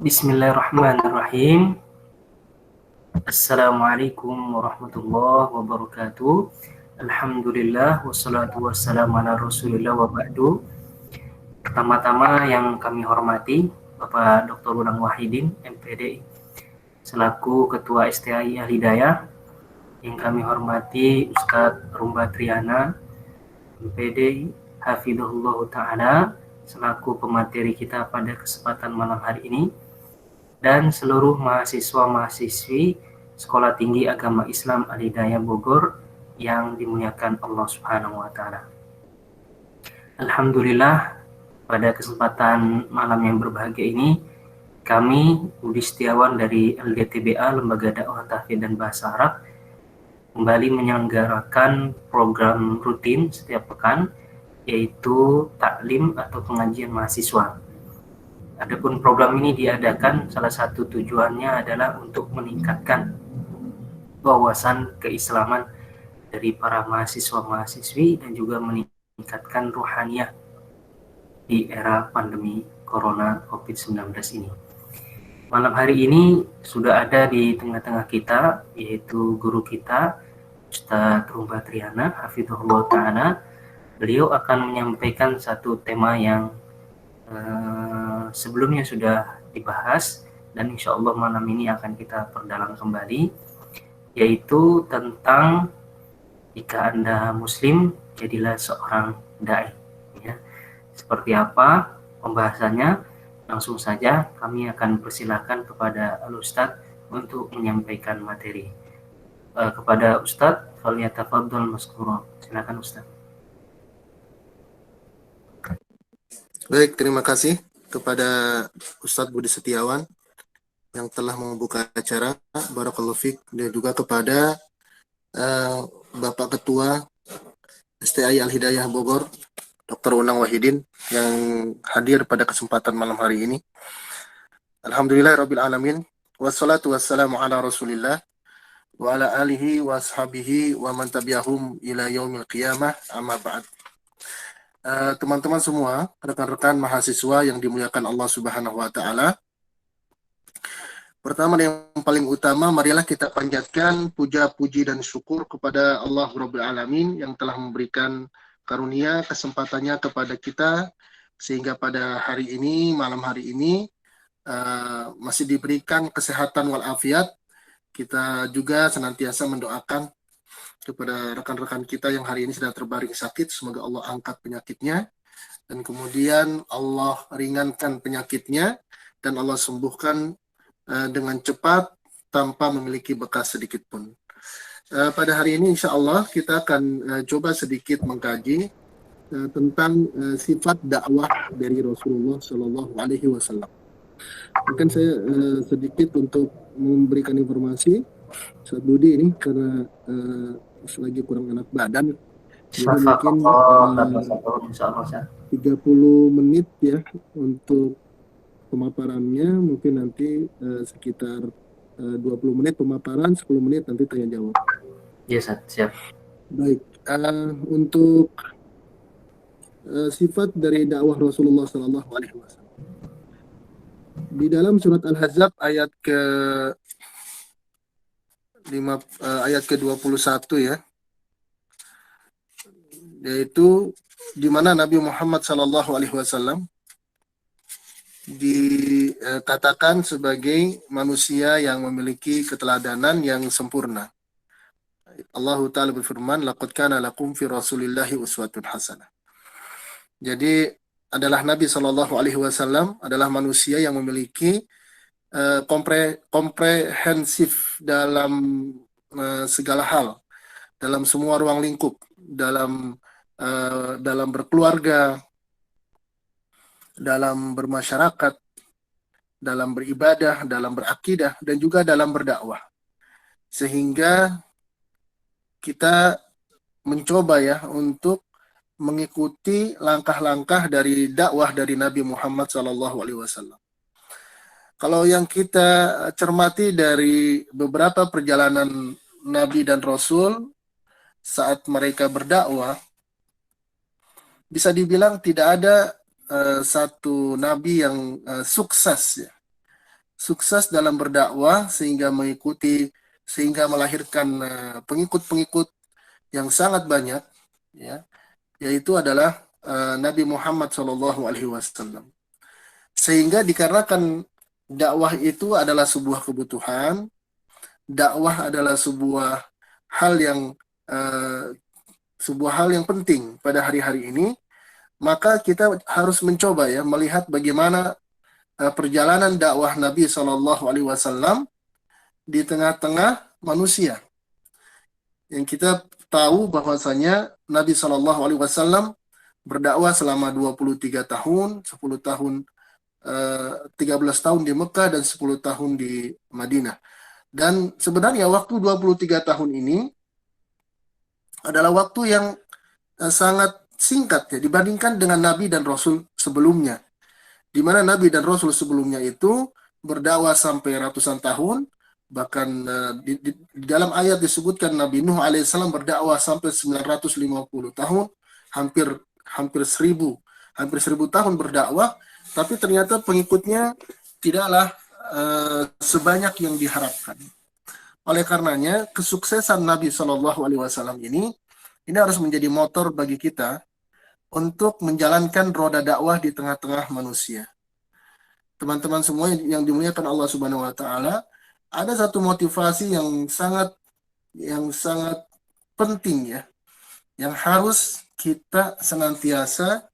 Bismillahirrahmanirrahim. Assalamualaikum warahmatullahi wabarakatuh. Alhamdulillah wassalatu wassalamu ala Rasulillah wa ba'du. Pertama-tama yang kami hormati Bapak Dr. Unang Wahidin, MPD, selaku Ketua STAI Al-Hidayah. Yang kami hormati Ustadz Rumba Triana, MPD, Hafidhullah Ta'ala, selaku pemateri kita pada kesempatan malam hari ini, dan seluruh mahasiswa-mahasiswi Sekolah Tinggi Agama Islam Al-Hidayah Bogor yang dimuliakan Allah Subhanahu wa Ta'ala. Alhamdulillah, pada kesempatan malam yang berbahagia ini, kami Budi Setiawan dari LDTBA, Lembaga Dakwah Tahfidz dan Bahasa Arab, kembali menyelenggarakan program rutin setiap pekan, yaitu taklim atau pengajian mahasiswa. Adapun program ini diadakan, salah satu tujuannya adalah untuk meningkatkan wawasan keislaman dari para mahasiswa-mahasiswi dan juga meningkatkan ruhaniyah di era pandemi Corona COVID-19 ini. Malam hari ini sudah ada di tengah-tengah kita, yaitu guru kita, Ustadz Rumba Triana, Hafidhullah Ta'ala. Beliau akan menyampaikan satu tema yang sebelumnya sudah dibahas, dan insya Allah malam ini akan kita perdalam kembali, yaitu tentang jika Anda Muslim, jadilah seorang da'i. Ya. Seperti apa pembahasannya? Langsung saja kami akan persilakan kepada Al-Ustadz untuk menyampaikan materi. Kepada Ustadz, falyatafaddal maskura. Silakan Ustadz. Baik, terima kasih kepada Ustadz Budi Setiawan yang telah membuka acara. Barakallahu fiik. Dan juga kepada Bapak Ketua STAI Al-Hidayah Bogor, Dr. Unang Wahidin, yang hadir pada kesempatan malam hari ini. Alhamdulillahirabbil alamin. Wassalatu wassalamu ala Rasulillah wa ala alihi wa ashabihi wa man tabi'ahum ila yaumil qiyamah, amma ba'd. Teman-teman semua, rekan-rekan mahasiswa yang dimuliakan Allah Subhanahu wa Ta'ala. Pertama dan yang paling utama, marilah kita panjatkan puja, puji, dan syukur kepada Allah Rabbul Alamin yang telah memberikan karunia kesempatannya kepada kita, sehingga pada hari ini, malam hari ini, masih diberikan kesehatan walafiat. Kita juga senantiasa mendoakan kepada rekan-rekan kita yang hari ini sedang terbaring sakit, semoga Allah angkat penyakitnya, dan kemudian Allah ringankan penyakitnya, dan Allah sembuhkan dengan cepat tanpa memiliki bekas sedikit pun. Pada hari ini insya Allah kita akan coba sedikit mengkaji tentang sifat dakwah dari Rasulullah Shallallahu Alaihi Wasallam. Mungkin saya sedikit untuk memberikan informasi Ustaz Budi ini karena selagi kurang enak badan, jadi mungkin 30 menit ya untuk pemaparannya, mungkin nanti sekitar 20 menit pemaparan, 10 menit nanti tanya jawab. Yes, siap. Baik, untuk sifat dari dakwah Rasulullah Sallallahu Alaihi Wasallam di dalam surat Al-Ahzab ayat ayat ke-21 ya, yaitu di mana Nabi Muhammad Sallallahu Alaihi Wasallam dikatakan sebagai manusia yang memiliki keteladanan yang sempurna. Allah Ta'ala berfirman, laqad kana lakum fi Rasulillahi uswatun hasanah. Jadi adalah Nabi Sallallahu Alaihi Wasallam adalah manusia yang memiliki komprehensif dalam segala hal, dalam semua ruang lingkup, dalam berkeluarga, dalam bermasyarakat, dalam beribadah, dalam berakidah, dan juga dalam berdakwah. Sehingga kita mencoba ya untuk mengikuti langkah-langkah dari dakwah dari Nabi Muhammad SAW. Kalau yang kita cermati dari beberapa perjalanan Nabi dan Rasul saat mereka berdakwah, bisa dibilang tidak ada satu nabi yang sukses ya. Sukses dalam berdakwah sehingga melahirkan pengikut-pengikut yang sangat banyak ya, yaitu adalah Nabi Muhammad SAW. Sehingga dikarenakan dakwah itu adalah sebuah kebutuhan, dakwah adalah hal yang uh, sebuah hal yang penting pada hari-hari ini, maka kita harus mencoba ya melihat bagaimana perjalanan dakwah Nabi SAW di tengah-tengah manusia. Yang kita tahu bahwasanya Nabi SAW berdakwah selama 23 tahun, 10 tahun 13 tahun di Mekah dan 10 tahun di Madinah. Dan sebenarnya waktu 23 tahun ini adalah waktu yang sangat singkat ya dibandingkan dengan Nabi dan Rasul sebelumnya. Di mana Nabi dan Rasul sebelumnya itu berdakwah sampai ratusan tahun, bahkan di dalam ayat disebutkan Nabi Nuh alaihissalam berdakwah sampai 950 tahun, hampir 1000 tahun berdakwah, tapi ternyata pengikutnya tidaklah sebanyak yang diharapkan. Oleh karenanya kesuksesan Nabi SAW ini harus menjadi motor bagi kita untuk menjalankan roda dakwah di tengah-tengah manusia. Teman-teman semua yang dimuliakan Allah Subhanahu wa taala, ada satu motivasi yang sangat penting ya, yang harus kita senantiasa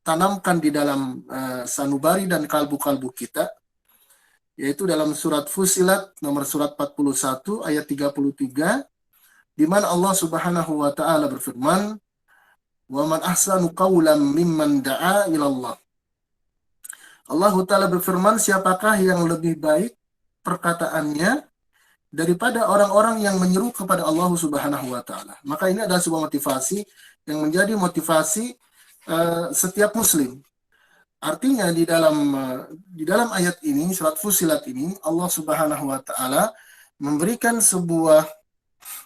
tanamkan di dalam sanubari dan kalbu-kalbu kita, yaitu dalam surat Fusilat nomor surat 41 ayat 33, di mana Allah Subhanahu wa taala berfirman, "Wa man ahsanu qawlan mimman da'a ila Allah." Allah taala berfirman, siapakah yang lebih baik perkataannya daripada orang-orang yang menyeru kepada Allah Subhanahu wa taala. Maka ini adalah sebuah motivasi yang menjadi motivasi setiap muslim. Artinya di dalam ayat ini, surat Fusilat ini, Allah Subhanahu wa taala memberikan sebuah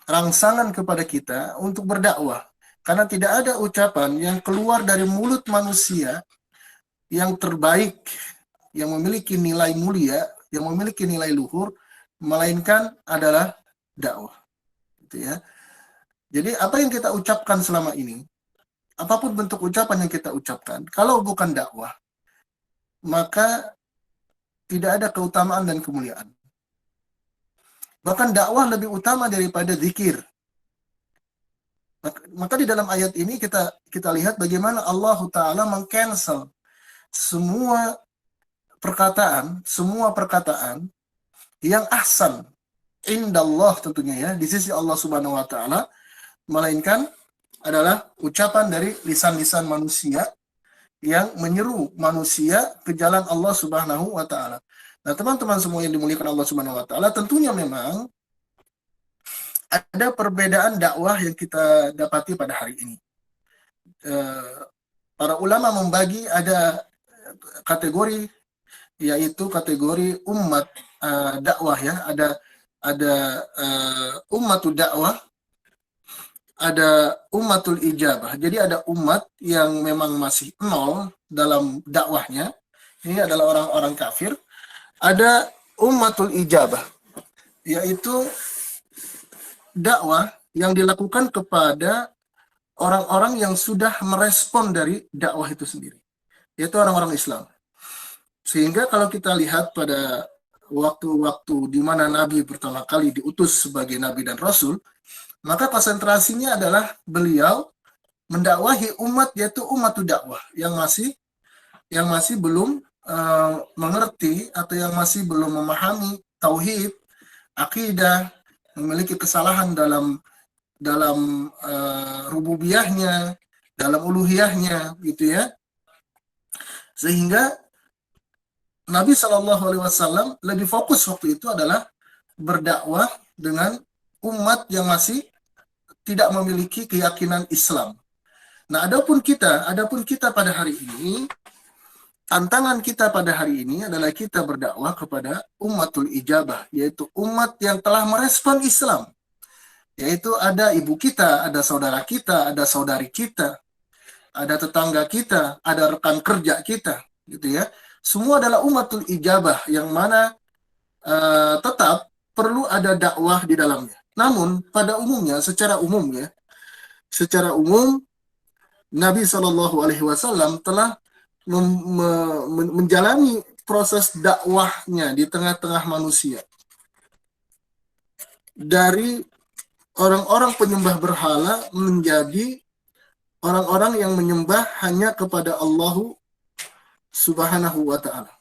rangsangan kepada kita untuk berdakwah. Karena tidak ada ucapan yang keluar dari mulut manusia yang terbaik, yang memiliki nilai mulia, yang memiliki nilai luhur, melainkan adalah dakwah. Gitu ya. Jadi apa yang kita ucapkan selama ini, apapun bentuk ucapan yang kita ucapkan, kalau bukan dakwah, maka tidak ada keutamaan dan kemuliaan. Bahkan dakwah lebih utama daripada zikir. Maka di dalam ayat ini kita lihat bagaimana Allah Ta'ala meng-cancel semua perkataan yang ahsan indallah tentunya ya, di sisi Allah Subhanahu wa taala, melainkan adalah ucapan dari lisan-lisan manusia yang menyeru manusia ke jalan Allah Subhanahu wa taala. Nah, teman-teman semua yang dimuliakan Allah Subhanahu wa taala, tentunya memang ada perbedaan dakwah yang kita dapati pada hari ini. Para ulama membagi ada kategori, yaitu kategori umat dakwah ya, ada ummatul dakwah, ada ummatul ijabah. Jadi ada umat yang memang masih nol dalam dakwahnya, ini adalah orang-orang kafir. Ada ummatul ijabah, yaitu dakwah yang dilakukan kepada orang-orang yang sudah merespon dari dakwah itu sendiri, yaitu orang-orang Islam. Sehingga kalau kita lihat pada waktu-waktu di mana Nabi pertama kali diutus sebagai Nabi dan Rasul, maka konsentrasinya adalah beliau mendakwahi umat, yaitu umatul dakwah yang masih belum mengerti atau yang masih belum memahami tauhid, akidah, memiliki kesalahan dalam rububiyahnya, dalam uluhiyahnya, gitu ya. Sehingga Nabi SAW lebih fokus waktu itu adalah berdakwah dengan umat yang masih tidak memiliki keyakinan Islam. Nah, adapun kita pada hari ini, tantangan kita pada hari ini adalah kita berdakwah kepada ummatul ijabah, yaitu umat yang telah merespon Islam. Yaitu ada ibu kita, ada saudara kita, ada saudari kita ada tetangga kita, ada rekan kerja kita, gitu ya. Semua adalah umatul ijabah yang mana tetap perlu ada dakwah di dalamnya. Namun pada umumnya, secara umum Nabi Shallallahu Alaihi Wasallam telah menjalani proses dakwahnya di tengah-tengah manusia dari orang-orang penyembah berhala menjadi orang-orang yang menyembah hanya kepada Allah Subhanahu wa Ta'ala.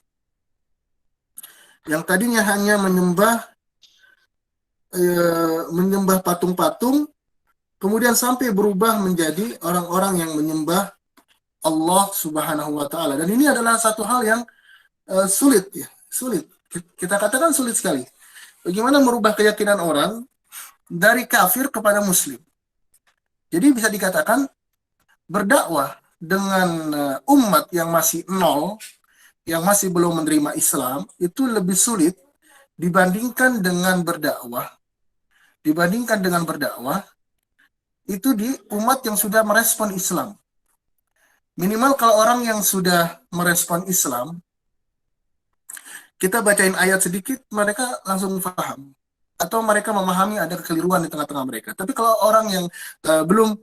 Yang tadinya hanya menyembah patung-patung, kemudian sampai berubah menjadi orang-orang yang menyembah Allah Subhanahu wa Ta'ala. Dan ini adalah satu hal yang sulit, ya, sulit. Kita katakan sulit sekali. Bagaimana merubah keyakinan orang dari kafir kepada muslim? Jadi bisa dikatakan berdakwah dengan umat yang masih nol, yang masih belum menerima Islam, itu lebih sulit dibandingkan dengan berdakwah itu di umat yang sudah merespon Islam. Minimal kalau orang yang sudah merespon Islam, kita bacain ayat sedikit, mereka langsung paham. Atau mereka memahami ada kekeliruan di tengah-tengah mereka. Tapi kalau orang yang belum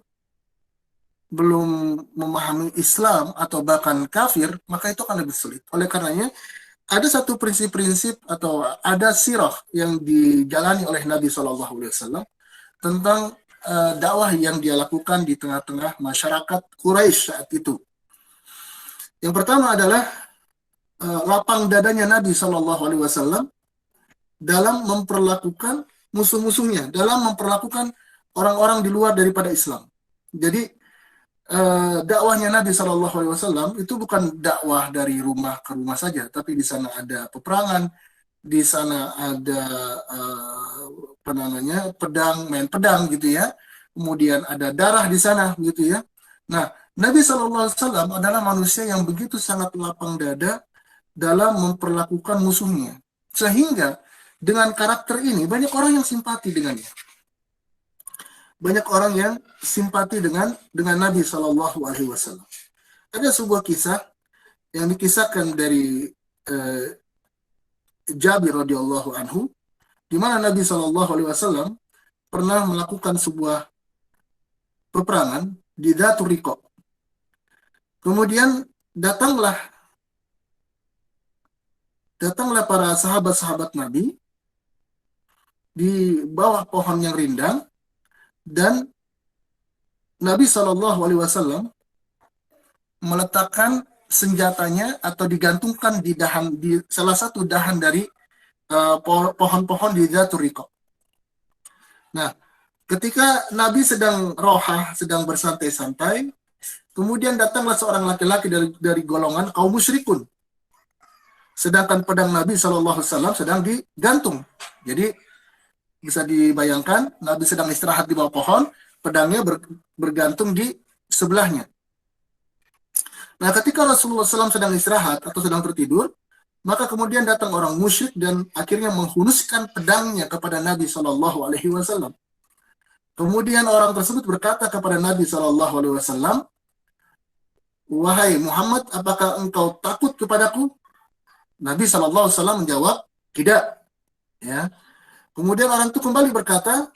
memahami Islam atau bahkan kafir, maka itu akan lebih sulit. Oleh karenanya, ada satu prinsip-prinsip atau ada sirah yang dijalani oleh Nabi SAW tentang dakwah yang dia lakukan di tengah-tengah masyarakat Quraisy saat itu. Yang pertama adalah lapang dadanya Nabi SAW dalam memperlakukan musuh-musuhnya, dalam memperlakukan orang-orang di luar daripada Islam. Jadi dakwahnya Nabi SAW itu bukan dakwah dari rumah ke rumah saja, tapi di sana ada peperangan, di sana ada pedang, main pedang gitu ya, kemudian ada darah di sana gitu ya. Nah, Nabi SAW adalah manusia yang begitu sangat lapang dada dalam memperlakukan musuhnya, sehingga dengan karakter ini banyak orang yang simpati dengannya. Banyak orang yang simpati dengan Nabi Shallallahu Alaihi Wasallam. Ada sebuah kisah yang dikisahkan dari Jabir radhiyallahu anhu, di mana Nabi Shallallahu Alaihi Wasallam pernah melakukan sebuah peperangan di Dzatur Riqa. Kemudian datanglah para sahabat-sahabat Nabi di bawah pohon yang rindang. Dan Nabi SAW meletakkan senjatanya atau digantungkan di salah satu dahan dari pohon-pohon di Dzatur Riqa. Nah, ketika Nabi sedang rohah, sedang bersantai-santai, kemudian datanglah seorang laki-laki dari golongan kaum musyrikun. Sedangkan pedang Nabi SAW sedang digantung. Jadi bisa dibayangkan, Nabi sedang istirahat di bawah pohon, pedangnya bergantung di sebelahnya. Nah, ketika Rasulullah SAW sedang istirahat atau sedang tertidur, maka kemudian datang orang musyrik dan akhirnya menghunuskan pedangnya kepada Nabi SAW. Kemudian orang tersebut berkata kepada Nabi SAW, "Wahai Muhammad, apakah engkau takut kepadaku?" Nabi SAW menjawab, "Tidak." Ya. Kemudian orang itu kembali berkata,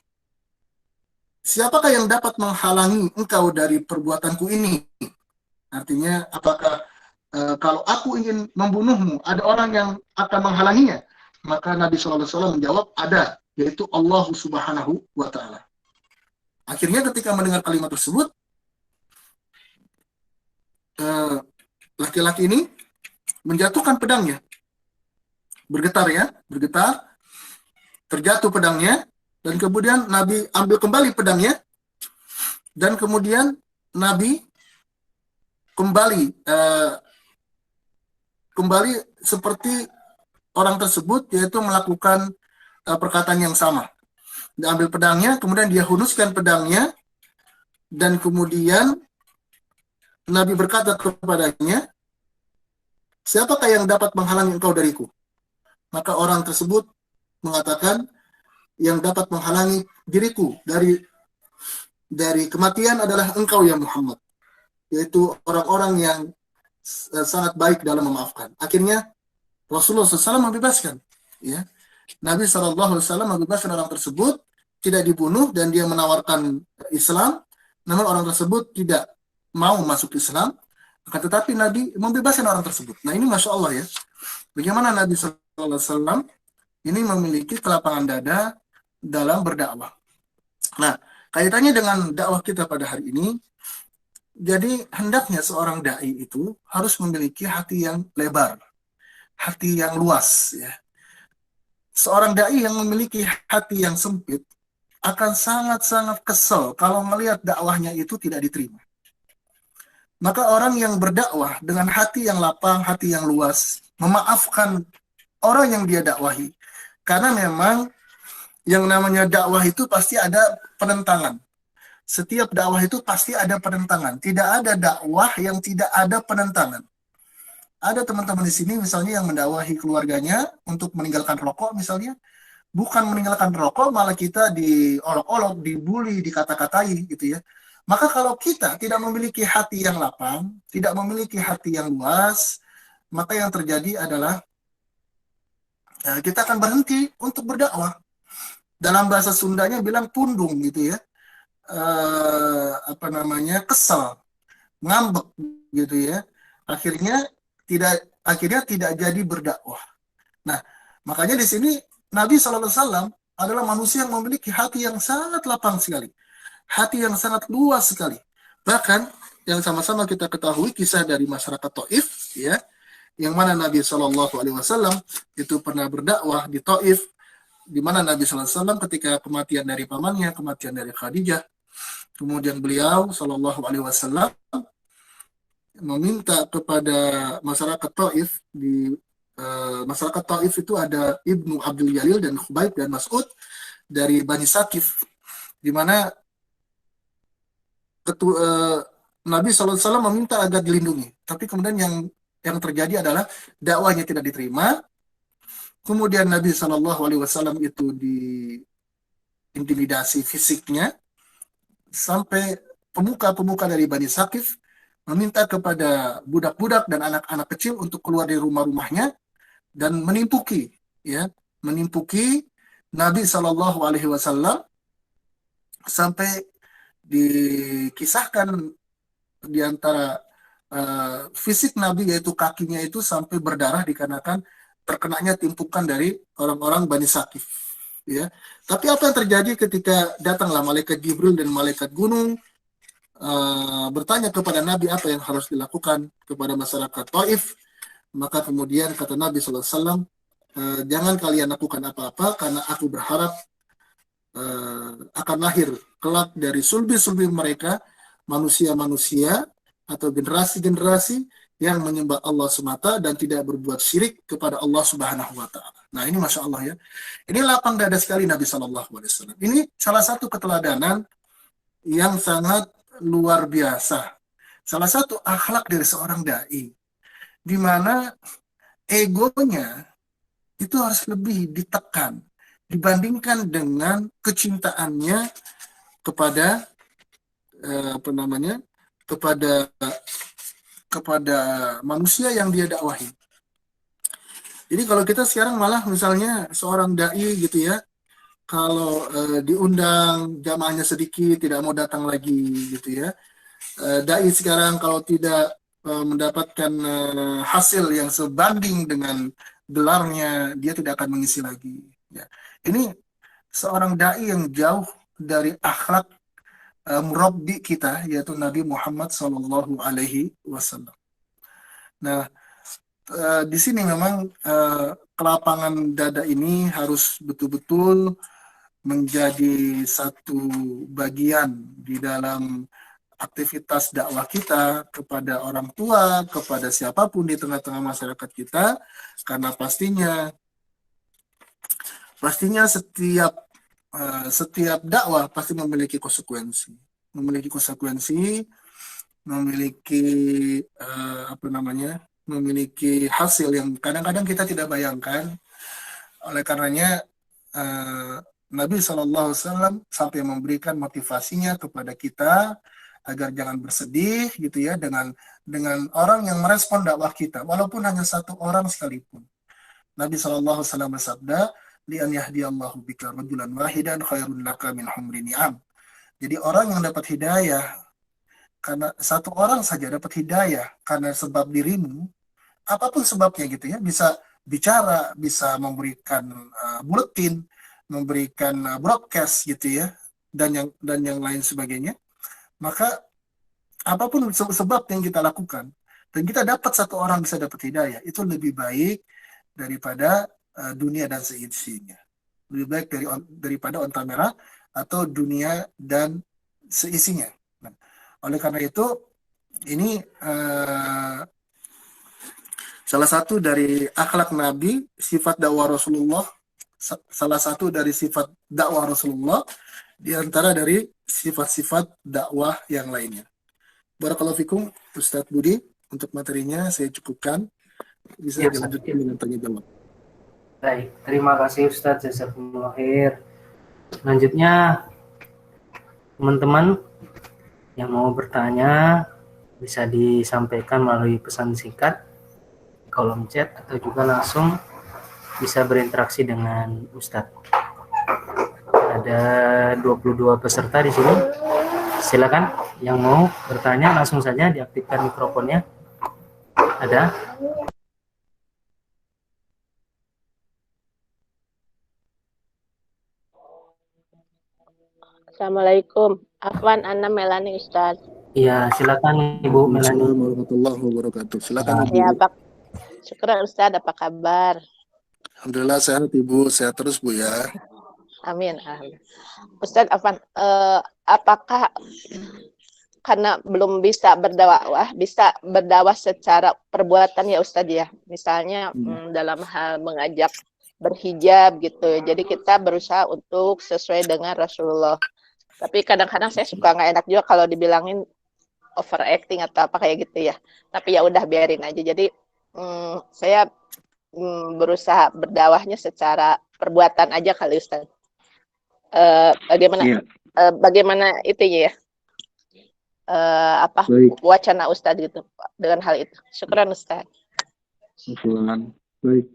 "Siapakah yang dapat menghalangi engkau dari perbuatanku ini?" Artinya, apakah kalau aku ingin membunuhmu, ada orang yang akan menghalanginya? Maka Nabi SAW menjawab, ada, yaitu Allah Subhanahu wa Ta'ala. Akhirnya ketika mendengar kalimat tersebut, laki-laki ini menjatuhkan pedangnya. Bergetar, terjatuh pedangnya, dan kemudian Nabi ambil kembali pedangnya, dan kemudian Nabi kembali seperti orang tersebut, yaitu melakukan perkataan yang sama. Dia ambil pedangnya, kemudian dia hunuskan pedangnya, dan kemudian Nabi berkata kepadanya, "Siapakah yang dapat menghalangi engkau dariku?" Maka orang tersebut mengatakan, "Yang dapat menghalangi diriku dari kematian adalah engkau ya Muhammad." yaitu orang-orang yang sangat baik dalam memaafkan. Akhirnya Rasulullah SAW membebaskan, ya. Nabi SAW membebaskan orang tersebut, tidak dibunuh, dan dia menawarkan Islam, namun orang tersebut tidak mau masuk Islam, akan tetapi Nabi membebaskan orang tersebut. Nah ini Masya Allah ya, bagaimana Nabi SAW ini memiliki kelapangan dada dalam berdakwah. Nah, kaitannya dengan dakwah kita pada hari ini, jadi hendaknya seorang dai itu harus memiliki hati yang lebar, hati yang luas ya. Seorang dai yang memiliki hati yang sempit akan sangat-sangat kesel kalau melihat dakwahnya itu tidak diterima. Maka orang yang berdakwah dengan hati yang lapang, hati yang luas, memaafkan orang yang dia dakwahi. Karena memang yang namanya dakwah itu pasti ada penentangan. Setiap dakwah itu pasti ada penentangan. Tidak ada dakwah yang tidak ada penentangan. Ada teman-teman di sini misalnya yang mendakwahi keluarganya untuk meninggalkan rokok misalnya. Bukan meninggalkan rokok, malah kita diolok-olok, dibully, dikata-katai gitu ya. Maka kalau kita tidak memiliki hati yang lapang, tidak memiliki hati yang luas, maka yang terjadi adalah kita akan berhenti untuk berdakwah. Dalam bahasa Sundanya bilang pundung gitu ya. Kesal, ngambek gitu ya. Akhirnya tidak jadi berdakwah. Nah, makanya di sini Nabi SAW adalah manusia yang memiliki hati yang sangat lapang sekali, hati yang sangat luas sekali. Bahkan yang sama-sama kita ketahui kisah dari masyarakat Taif, ya, yang mana Nabi SAW itu pernah berdakwah di Taif, di mana Nabi SAW ketika kematian dari pamannya, kematian dari Khadijah, kemudian beliau SAW meminta kepada masyarakat Taif di masyarakat Taif itu ada Ibnu Abdul Jalil dan Khubayb dan Mas'ud dari Bani Sakif, di mana Nabi SAW meminta agar dilindungi. Tapi kemudian yang terjadi adalah dakwahnya tidak diterima. Kemudian Nabi SAW itu diintimidasi fisiknya, sampai pemuka-pemuka dari Bani Sakif meminta kepada budak-budak dan anak-anak kecil untuk keluar dari rumah-rumahnya dan menimpuki Nabi SAW, sampai dikisahkan di antara fisik Nabi, yaitu kakinya itu sampai berdarah dikarenakan terkenanya timpukan dari orang-orang Bani Sakif. Ya, tapi apa yang terjadi ketika datanglah malaikat Jibril dan malaikat gunung bertanya kepada Nabi apa yang harus dilakukan kepada masyarakat Taif? Maka kemudian kata Nabi SAW, jangan kalian lakukan apa-apa karena aku berharap akan lahir kelak dari sulbi-sulbi mereka manusia-manusia atau generasi-generasi yang menyembah Allah semata dan tidak berbuat syirik kepada Allah Subhanahu wa Ta'ala. Nah, ini Masya Allah ya. Ini lapang dada sekali Nabi SAW. Ini salah satu keteladanan yang sangat luar biasa. Salah satu akhlak dari seorang dai, di mana egonya itu harus lebih ditekan dibandingkan dengan kecintaannya kepada kepada manusia yang dia dakwahi. Jadi kalau kita sekarang malah misalnya seorang dai gitu ya, kalau diundang jamaahnya sedikit, tidak mau datang lagi gitu ya. Dai sekarang kalau tidak mendapatkan hasil yang sebanding dengan gelarnya, dia tidak akan mengisi lagi. Ya. Ini seorang dai yang jauh dari akhlak murabbi kita, yaitu Nabi Muhammad SAW. Nah, di sini memang kelapangan dada ini harus betul-betul menjadi satu bagian di dalam aktivitas dakwah kita kepada orang tua, kepada siapapun di tengah-tengah masyarakat kita, karena pastinya setiap dakwah pasti memiliki konsekuensi, memiliki hasil yang kadang-kadang kita tidak bayangkan. Oleh karenanya Nabi SAW sampai memberikan motivasinya kepada kita agar jangan bersedih gitu ya dengan orang yang merespon dakwah kita, walaupun hanya satu orang sekalipun. Nabi SAW bersabda, li an yahdiyallahu bika rajulan wahidan khairun laka min humri ni'am. Jadi orang yang dapat hidayah, karena satu orang saja dapat hidayah karena sebab dirimu, apapun sebabnya gitu ya, bisa bicara, bisa memberikan buletin, memberikan broadcast gitu ya, dan yang lain sebagainya. Maka apapun sebab yang kita lakukan dan kita dapat satu orang bisa dapat hidayah, itu lebih baik daripada dunia dan seisinya. Lebih baik daripada onta merah atau dunia dan seisinya. Nah, oleh karena itu, ini salah satu dari akhlak Nabi, sifat dakwah Rasulullah, salah satu dari sifat dakwah Rasulullah di antara dari sifat-sifat dakwah yang lainnya. Barakallahu fikum, Ustadz Budi, untuk materinya saya cukupkan. Bisa dilanjutkan dengan tanya jawab. Baik, terima kasih Ustadz Jazakumullah khair. Selanjutnya, teman-teman yang mau bertanya bisa disampaikan melalui pesan singkat, kolom chat, atau juga langsung bisa berinteraksi dengan Ustadz. Ada 22 peserta di sini. Silakan yang mau bertanya langsung saja diaktifkan mikrofonnya. Ada? Assalamualaikum. Afwan, Ana Melani, Ustaz. Iya, silakan Ibu Melani. Assalamualaikum warahmatullahi wabarakatuh. Silakan Ibu. Ya, syukur Ustaz, apa kabar? Alhamdulillah sehat Ibu, sehat terus Bu ya. Amin. Ustaz Afwan, apakah karena belum bisa berdakwah secara perbuatan ya Ustaz ya? Misalnya dalam hal mengajak berhijab gitu. Jadi kita berusaha untuk sesuai dengan Rasulullah. Tapi kadang-kadang saya suka nggak enak juga kalau dibilangin overacting atau apa kayak gitu ya. Tapi ya udah biarin aja. Jadi saya berusaha berdakwahnya secara perbuatan aja kali Ustaz. Bagaimana itunya ya? Wacana Ustaz gitu dengan hal itu. Syukran Ustaz. Syukran. Baik.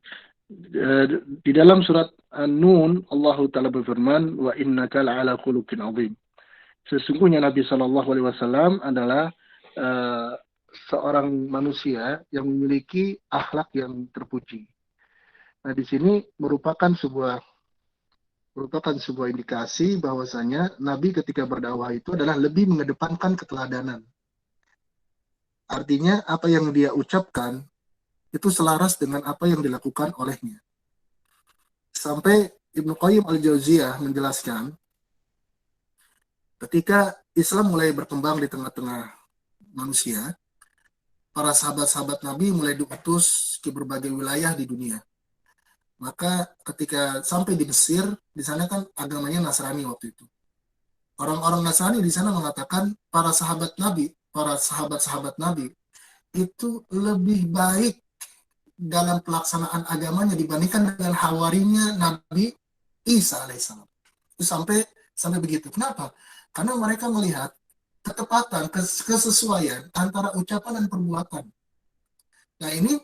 Di dalam surat An-Nun, Allah Ta'ala berfirman, wa innaka la'ala khuluqin azim. Sesungguhnya Nabi SAW adalah seorang manusia yang memiliki akhlak yang terpuji. Nah, di sini merupakan sebuah indikasi bahwasanya Nabi ketika berdakwah itu adalah lebih mengedepankan keteladanan. Artinya apa yang dia ucapkan itu selaras dengan apa yang dilakukan olehnya. Sampai Ibnu Qayyim al-Jauziyah menjelaskan, ketika Islam mulai berkembang di tengah-tengah manusia, para sahabat-sahabat Nabi mulai diutus ke berbagai wilayah di dunia. Maka ketika sampai di Mesir, di sana kan agamanya Nasrani waktu itu. Orang-orang Nasrani di sana mengatakan para sahabat-sahabat Nabi itu lebih baik dalam pelaksanaan agamanya dibandingkan dengan hawarinya Nabi Isa alaihissalam. Itu sampai begitu. Kenapa? Karena mereka melihat ketepatan, kesesuaian antara ucapan dan perbuatan. Nah, ini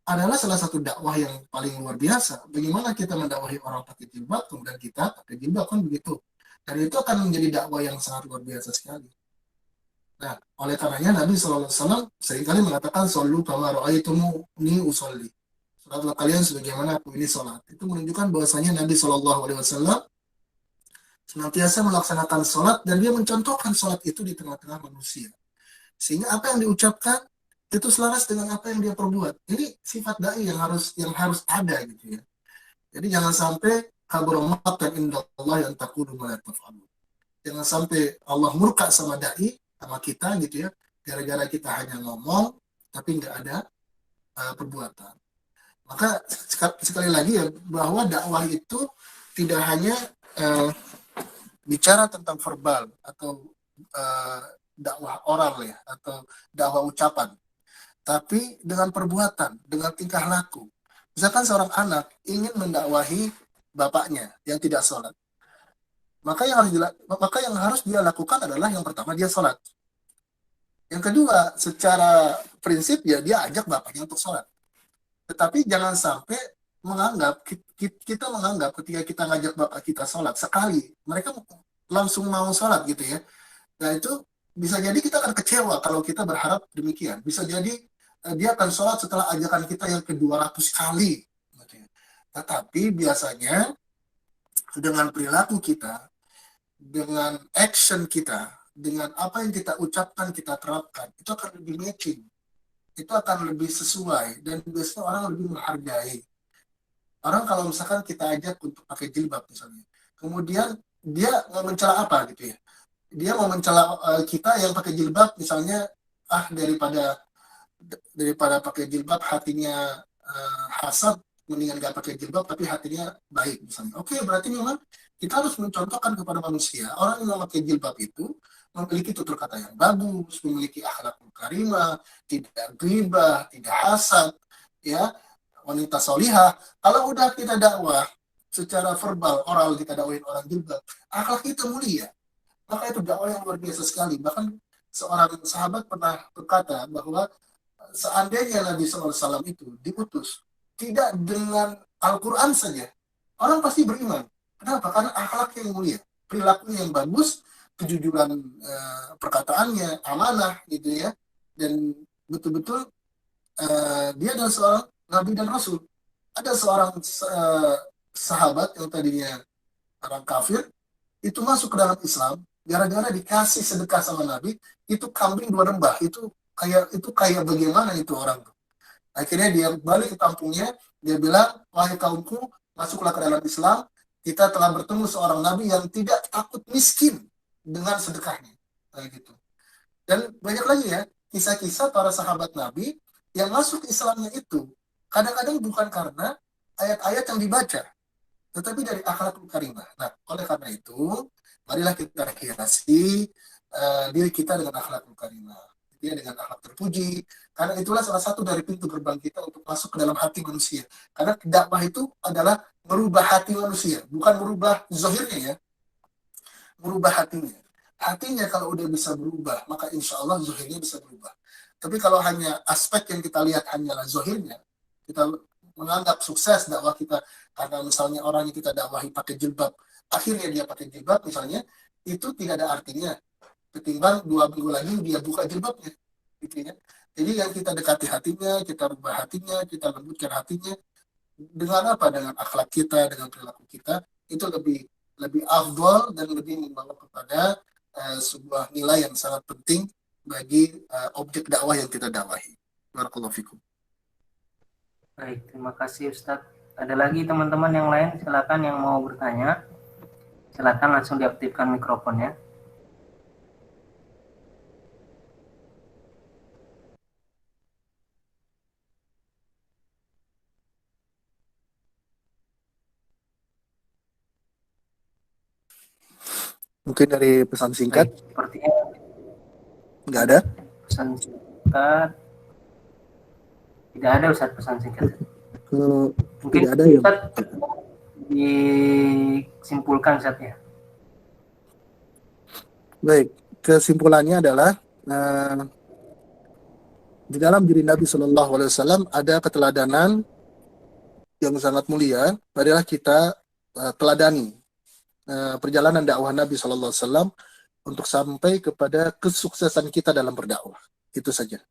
adalah salah satu dakwah yang paling luar biasa. Bagaimana kita mendakwahi orang pakai jilbab, kemudian kita pakai jilbab, kan begitu. Dan itu akan menjadi dakwah yang sangat luar biasa sekali. Nah, oleh karenanya Nabi SAW seringkali mengatakan sallu kama ra'aitumuni usolli. Salatlah kalian sebagaimana aku ini salat. Itu menunjukkan bahwasanya Nabi SAW senantiasa melaksanakan salat dan dia mencontohkan salat itu di tengah-tengah manusia. Sehingga apa yang diucapkan itu selaras dengan apa yang dia perbuat. Ini sifat dai yang harus ada gitu ya. Jadi jangan sampai kabur maqtan indallah yang taqulu ma la taf'alun. Jangan sampai Allah murka sama dai, sama kita gitu ya, gara-gara kita hanya ngomong tapi nggak ada perbuatan. Maka sekali lagi ya, bahwa dakwah itu tidak hanya bicara tentang verbal atau dakwah oral ya, atau dakwah ucapan, tapi dengan perbuatan, dengan tingkah laku. Misalkan seorang anak ingin mendakwahi bapaknya yang tidak sholat, maka yang harus dia lakukan adalah yang pertama dia sholat. Yang kedua, secara prinsip ya dia ajak bapaknya untuk sholat. Tetapi jangan sampai kita menganggap ketika kita ngajak bapak kita sholat sekali, mereka langsung mau sholat gitu ya. Nah itu bisa jadi kita akan kecewa kalau kita berharap demikian. Bisa jadi dia akan sholat setelah ajakan kita yang ke-200 kali. Gitu ya. Tetapi biasanya dengan perilaku kita, dengan action kita, dengan apa yang kita ucapkan, kita terapkan, itu akan lebih matching, itu akan lebih sesuai, dan biasanya orang lebih menghargai. Orang kalau misalkan kita ajak untuk pakai jilbab misalnya, kemudian dia mau mencela apa gitu ya, dia mau mencela kita yang pakai jilbab misalnya, daripada pakai jilbab hatinya hasad, mendingan gak pakai jilbab tapi hatinya baik misalnya. Oke, berarti memang kita harus mencontohkan kepada manusia, orang yang memakai jilbab itu memiliki tutur kata yang bagus, memiliki akhlakul karimah, tidak ghibah, tidak hasad, ya, wanita solihah. Kalau udah kita dakwah secara verbal, oral, kita dakwahin orang jilbab, akhlak kita mulia, maka itu dakwah yang luar biasa sekali. Bahkan seorang sahabat pernah berkata bahwa seandainya Nabi SAW itu diutus tidak dengan Al-Quran saja, orang pasti beriman. Kenapa? Karena akhlaknya yang mulia, perilakunya yang bagus, kejujuran perkataannya, amanah gitu ya, dan betul-betul dia adalah seorang Nabi dan Rasul. Ada seorang sahabat yang tadinya orang kafir, itu masuk ke dalam Islam, gara-gara dikasih sedekah sama Nabi, itu kambing 2 lembah, itu kayak bagaimana itu orang tuh. Akhirnya dia balik ke kampungnya, dia bilang, wahai kaumku, masuklah ke dalam Islam, kita telah bertemu seorang Nabi yang tidak takut miskin dengan sedekahnya, kayak gitu. Dan banyak lagi ya kisah-kisah para sahabat Nabi yang masuk Islamnya itu kadang-kadang bukan karena ayat-ayat yang dibaca, tetapi dari akhlakul karimah. Nah, oleh karena itu, marilah kita hiasi diri kita dengan akhlakul karimah, ya, dengan akhlak terpuji, karena itulah salah satu dari pintu gerbang kita untuk masuk ke dalam hati manusia. Karena dakwah itu adalah merubah hati manusia, bukan merubah zahirnya ya, merubah hatinya. Hatinya kalau udah bisa berubah, maka insya Allah zahirnya bisa berubah. Tapi kalau hanya aspek yang kita lihat hanyalah zahirnya, kita menganggap sukses dakwah kita karena misalnya orang yang kita dakwahi pakai jilbab, akhirnya dia pakai jilbab misalnya, itu tidak ada artinya ketimbang 2 minggu lagi dia buka jilbabnya, gitu ya. Jadi yang kita dekati hatinya, kita rubah hatinya, kita lembutkan hatinya dengan apa? Dengan akhlak kita, dengan perilaku kita, itu lebih afdal dan lebih membawa kepada sebuah nilai yang sangat penting bagi objek dakwah yang kita dakwahi. Barakallahu fikum. Baik, terima kasih Ustadz. Ada lagi teman-teman yang lain, silakan yang mau bertanya, silakan langsung diaktifkan mikrofonnya. Mungkin dari pesan singkat. Baik, sepertinya nggak ada. Pesan singkat tidak ada, Ustaz, pesan singkat. Mungkin tidak ada ya. Ustaz, disimpulkan Ustaz ya. Baik, kesimpulannya adalah di dalam diri Nabi Shallallahu Alaihi Wasallam ada keteladanan yang sangat mulia. Marilah kita teladani perjalanan dakwah Nabi Shallallahu Alaihi Wasallam untuk sampai kepada kesuksesan kita dalam berdakwah. Itu saja.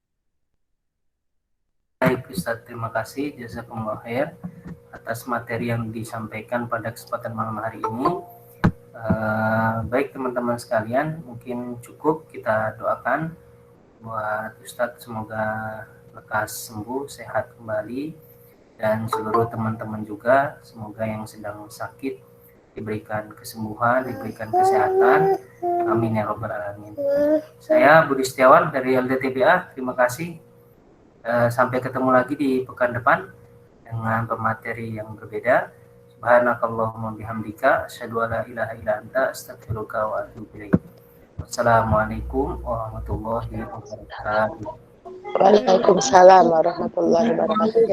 Baik Ustaz, terima kasih jazakumullah khair atas materi yang disampaikan pada kesempatan malam hari ini. Baik teman-teman sekalian, mungkin cukup kita doakan buat Ustadz semoga lekas sembuh, sehat kembali, dan seluruh teman-teman juga semoga yang sedang sakit diberikan kesembuhan, diberikan kesehatan. Amin ya rabbal alamin. Saya Budi Setiawan dari LDTBA, terima kasih. Sampai ketemu lagi di pekan depan dengan pemateri yang berbeda. Subhanakallahumma bihamdika asyhadu an la ilaha illa anta astaghfiruka wa atubu ilaik. Wassalamualaikum warahmatullahi wabarakatuh. Waalaikumsalam warahmatullahi wabarakatuh.